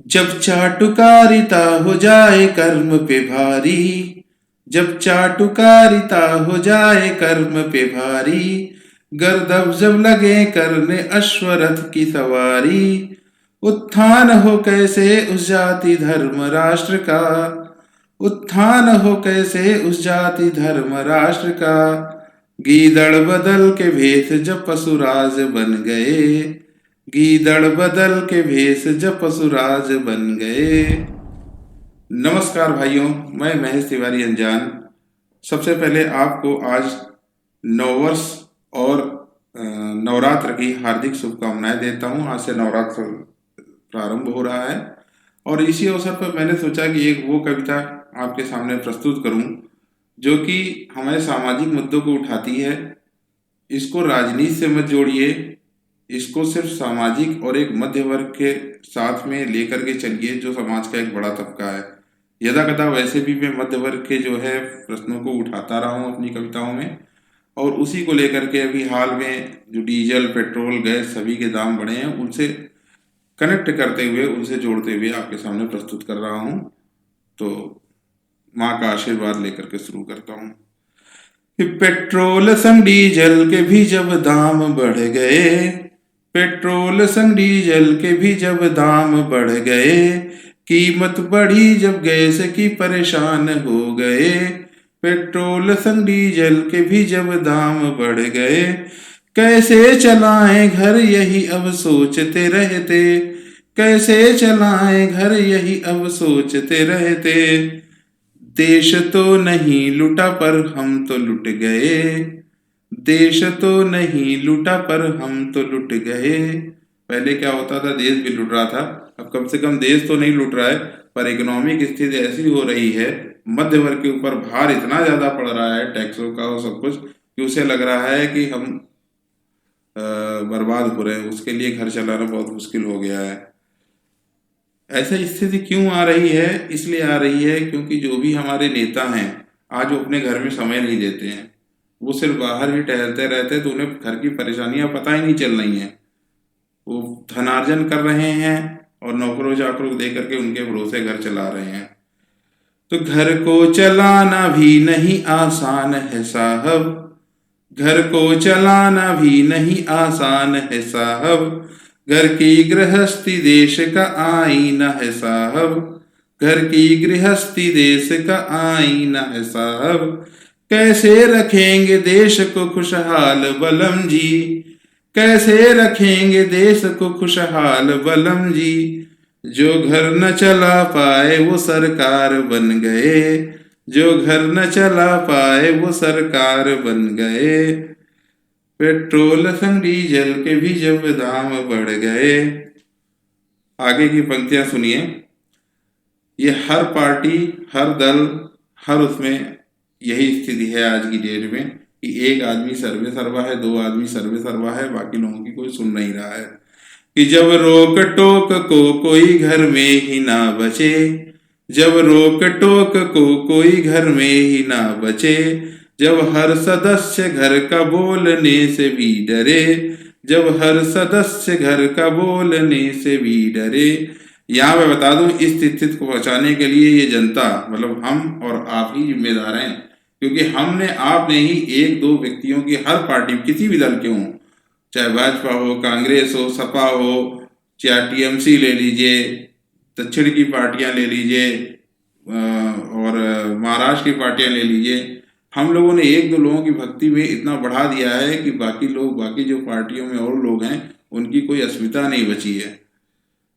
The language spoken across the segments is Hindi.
जब चाटुकारिता हो जाए कर्म पे भारी, जब चाटुकारिता हो जाए कर्म पे भारी, गर्दभ जब लगे करने अश्वरथ की सवारी, उत्थान हो कैसे उस जाति धर्म राष्ट्र का, उत्थान हो कैसे उस जाति धर्म राष्ट्र का। गीदड़ बदल के भेष जब पशुराज बन गए, गीदड़ बदल के भेष जब पशुराज बन गए। नमस्कार भाइयों, मैं महेश तिवारी अनजान। सबसे पहले आपको आज नववर्ष और नवरात्र की हार्दिक शुभकामनाएं देता हूं। आज से नवरात्र प्रारंभ हो रहा है और इसी अवसर पर मैंने सोचा कि एक वो कविता आपके सामने प्रस्तुत करूं जो कि हमारे सामाजिक मुद्दों को उठाती है। इसको राजनीति से मत जोड़िए, इसको सिर्फ सामाजिक और एक मध्य वर्ग के साथ में लेकर के चलिए जो समाज का एक बड़ा तबका है। यदा कदा वैसे भी मैं मध्य वर्ग के जो है प्रश्नों को उठाता रहा हूँ अपनी कविताओं में, और उसी को लेकर के अभी हाल में जो डीजल, पेट्रोल, गैस सभी के दाम बढ़े हैं उनसे कनेक्ट करते हुए, उनसे जोड़ते हुए आपके सामने प्रस्तुत कर रहा हूँ। तो माँ का आशीर्वाद लेकर के शुरू करता हूँ। पेट्रोल संग डीजल के भी जब दाम बढ़ गए, पेट्रोल संग डीजल के भी जब दाम बढ़ गए, कीमत बढ़ी जब गैस की परेशान हो गए, पेट्रोल संग डीजल के भी जब दाम बढ़ गए, कैसे चलाएं घर यही अब सोचते रहते, कैसे चलाएं घर यही अब सोचते रहते। देश तो नहीं लुटा पर हम तो लुट गए, देश तो नहीं लुटा पर हम तो लुट गए। पहले क्या होता था, देश भी लुट रहा था, अब कम से कम देश तो नहीं लुट रहा है, पर इकोनॉमिक स्थिति ऐसी हो रही है, मध्य वर्ग के ऊपर भार इतना ज्यादा पड़ रहा है टैक्सों का और सब कुछ, कि उसे लग रहा है कि हम बर्बाद हो रहे हैं। उसके लिए घर चलाना बहुत मुश्किल हो गया है। ऐसी स्थिति क्यों आ रही है? इसलिए आ रही है क्योंकि जो भी हमारे नेता हैं आज वो अपने घर में समय नहीं देते हैं, वो सिर्फ बाहर ही टहलते रहते हैं, तो उन्हें घर की परेशानियां पता ही नहीं चल रही हैं। वो धनार्जन कर रहे हैं और नौकरों चाकरों दे करके उनके भरोसे घर चला रहे हैं। तो घर को चलाना भी नहीं आसान है साहब, घर को चलाना भी नहीं आसान है साहब, घर की गृहस्थी देश का आईना है साहब, घर की गृहस्थी देश का आईना है साहब, कैसे रखेंगे देश को खुशहाल बलम जी, कैसे रखेंगे देश को खुशहाल बलम जी। जो घर न चला पाए वो सरकार बन गए, जो घर न चला पाए वो सरकार बन गए, पेट्रोल संग डीजल के भी जब दाम बढ़ गए। आगे की पंक्तियां सुनिए। ये हर पार्टी, हर दल, हर उसमें यही स्थिति है आज की डेट में कि एक आदमी सर्वे सर्वा है, दो आदमी सर्वे सर्वा है, बाकी लोगों की कोई सुन नहीं रहा है। कि जब रोक टोक को कोई घर में ही ना बचे, जब रोक टोक को कोई घर में ही ना बचे, जब हर सदस्य घर का बोलने से भी डरे, जब हर सदस्य घर का बोलने से भी डरे। यहाँ मैं बता दूं, इस स्थिति को बचाने के लिए ये जनता, मतलब हम और आप ही जिम्मेदार हैं, क्योंकि हमने आपने ही एक दो व्यक्तियों की, हर पार्टी किसी भी दल के हों, चाहे भाजपा हो, कांग्रेस हो, सपा हो, चाहे टीएमसी ले लीजिए, दक्षिण की पार्टियां ले लीजिए और महाराष्ट्र की पार्टियां ले लीजिए, हम लोगों ने एक दो लोगों की भक्ति में इतना बढ़ा दिया है कि बाकी लोग, बाकी जो पार्टियों में और लोग हैं उनकी कोई अस्मिता नहीं बची है।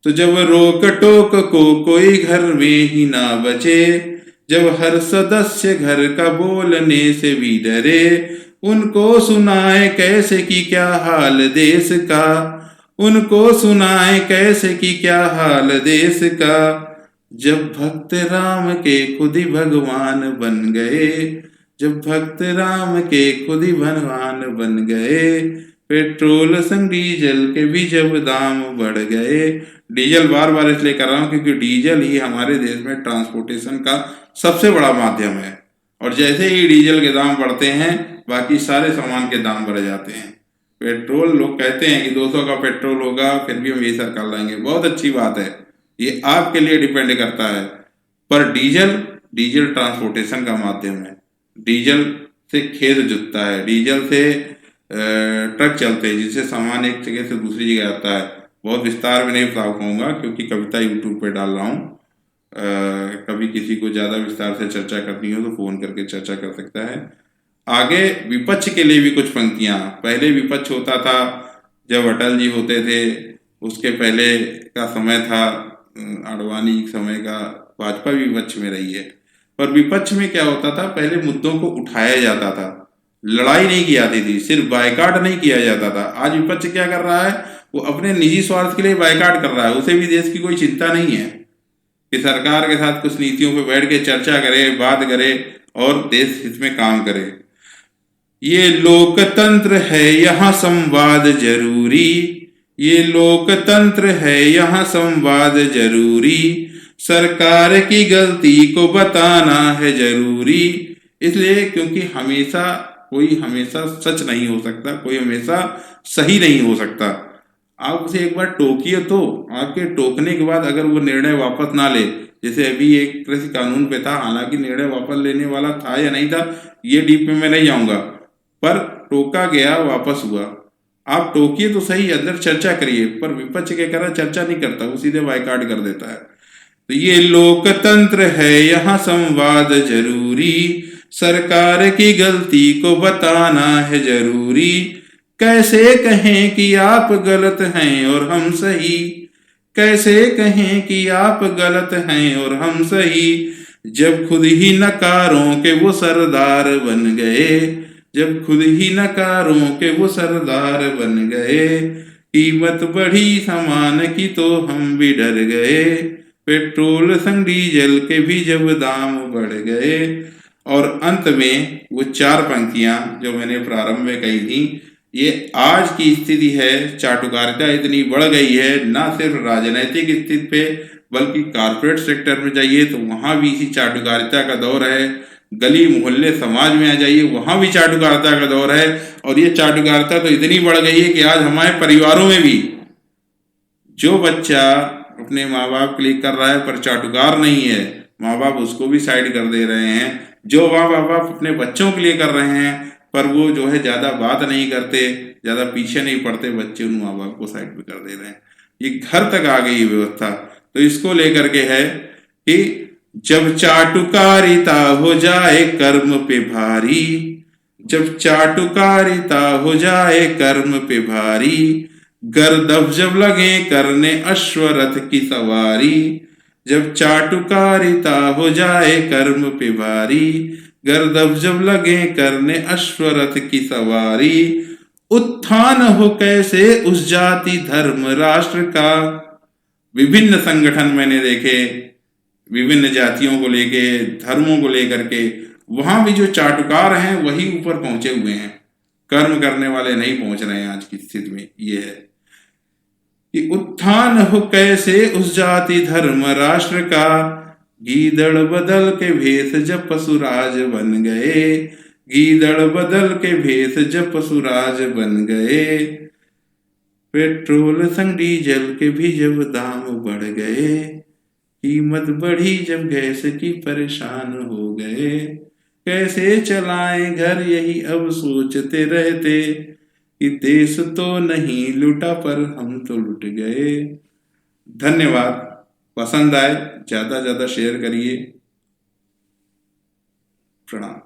तो जब रोक टोक को कोई घर में ही ना बचे, जब हर सदस्य घर का बोलने से भी डरे, उनको सुनाए कैसे कि क्या हाल देश का, उनको सुनाए कैसे कि क्या हाल देश का। जब भक्त राम के खुद ही भगवान बन गए, जब भक्त राम के खुद ही भगवान बन गए, पेट्रोल संग डीजल के भी जब दाम बढ़ गए। डीजल बार बार इसलिए कर रहा हूँ क्योंकि डीजल ही हमारे देश में ट्रांसपोर्टेशन का सबसे बड़ा माध्यम है, और जैसे ही डीजल के दाम बढ़ते हैं बाकी सारे सामान के दाम बढ़ जाते हैं। पेट्रोल, लोग कहते हैं कि 200 का पेट्रोल होगा फिर भी हम यही सरकार लाएंगे, बहुत अच्छी बात है, ये आपके लिए डिपेंड करता है। पर डीजल डीजल ट्रांसपोर्टेशन का माध्यम है। डीजल से खेत जुतता है, डीजल से ट्रक चलते हैं जिससे सामान एक जगह से दूसरी जगह आता है। बहुत विस्तार में नहीं बता पाऊंगा क्योंकि कविता यूट्यूब पे डाल रहा हूँ। कभी किसी को ज़्यादा विस्तार से चर्चा करनी हो तो फ़ोन करके चर्चा कर सकता है। आगे विपक्ष के लिए भी कुछ पंक्तियाँ। पहले विपक्ष होता था जब अटल जी होते थे, उसके पहले का समय था आडवाणी समय का, भाजपा भी विपक्ष में रही है। पर विपक्ष में क्या होता था, पहले मुद्दों को उठाया जाता था, लड़ाई नहीं की जाती थी, सिर्फ बायकॉट नहीं किया जाता था। आज विपक्ष क्या कर रहा है, वो अपने निजी स्वार्थ के लिए बायकॉट कर रहा है। उसे भी देश की कोई चिंता नहीं है कि सरकार के साथ कुछ नीतियों पे बैठ के चर्चा करे, बात करे और देश हित में काम करे। ये लोकतंत्र है यहाँ संवाद जरूरी, ये लोकतंत्र है यहाँ संवाद जरूरी, सरकार की गलती को बताना है जरूरी। इसलिए क्योंकि कोई हमेशा सच नहीं हो सकता, कोई हमेशा सही नहीं हो सकता। आप उसे एक बार टोकिए तो आपके टोकने के बाद अगर वो निर्णय वापस ना ले, जैसे अभी एक कृषि कानून पे था, हालांकि निर्णय वापस लेने वाला था या नहीं था ये डीप में मैं नहीं जाऊंगा, पर टोका गया, वापस हुआ। आप टोकिए तो सही, अंदर चर्चा करिए, पर विपक्ष के करा चर्चा नहीं करता, वो सीधे बायकॉट कर देता है। तो ये लोकतंत्र है यहाँ संवाद जरूरी, सरकार की गलती को बताना है जरूरी, कैसे कहें कि आप गलत हैं और हम सही, कैसे कहें कि आप गलत हैं और हम सही, जब खुद ही नकारों के वो सरदार बन गए, जब खुद ही नकारों के वो सरदार बन गए, कीमत बढ़ी सामान की तो हम भी डर गए, पेट्रोल संग डीजल के भी जब दाम बढ़ गए। और अंत में वो 4 पंक्तियां जो मैंने प्रारंभ में कही थी, ये आज की स्थिति है। चाटुकारिता इतनी बढ़ गई है, ना सिर्फ राजनीतिक स्थिति पे बल्कि कारपोरेट सेक्टर में जाइए तो वहां भी इसी चाटुकारिता का दौर है। गली मोहल्ले समाज में आ जाइए, वहां भी चाटुकारिता का दौर है। और ये चाटुकारिता तो इतनी बढ़ गई है कि आज हमारे परिवारों में भी जो बच्चा अपने माँ बाप के लिए कर रहा है पर चाटुकार नहीं है, माँ बाप उसको भी साइड कर दे रहे हैं। जो माँ बाप अपने बच्चों के लिए कर रहे हैं पर वो जो है ज्यादा बात नहीं करते, ज्यादा पीछे नहीं पड़ते, बच्चे उन माँ बाप को साइड पे कर दे रहे हैं। ये घर तक आ गई व्यवस्था। तो इसको लेकर के है कि जब चाटुकारिता हो जाए कर्म पे भारी, जब चाटुकारिता हो जाए कर्म पे भारी, गर्दभ जब लगे करने अश्वरथ की सवारी, जब चाटुकारिता हो जाए कर्म पे भारी, गर्दभ जब लगे करने अश्वरथ की सवारी, उत्थान हो कैसे उस जाति धर्म राष्ट्र का। विभिन्न संगठन मैंने देखे, विभिन्न जातियों को लेके, धर्मों को लेकर के, वहां भी जो चाटुकार हैं वही ऊपर पहुंचे हुए हैं, कर्म करने वाले नहीं पहुंच रहे हैं। आज की स्थिति में ये है कि उत्थान हो कैसे उस जाति धर्म राष्ट्र का, गीदड़ बदल के भेष जब पशुराज बन गए, गीदड़ बदल के भेष जब पशुराज बन गए, पेट्रोल संग डीजल के भी जब दाम बढ़ गए, कीमत बढ़ी जब गैस की परेशान हो गए, कैसे चलाएं घर यही अब सोचते रहते, कि देश तो नहीं लूटा पर हम तो लुट गए। धन्यवाद। पसंद आए ज्यादा ज्यादा शेयर करिए। प्रणाम।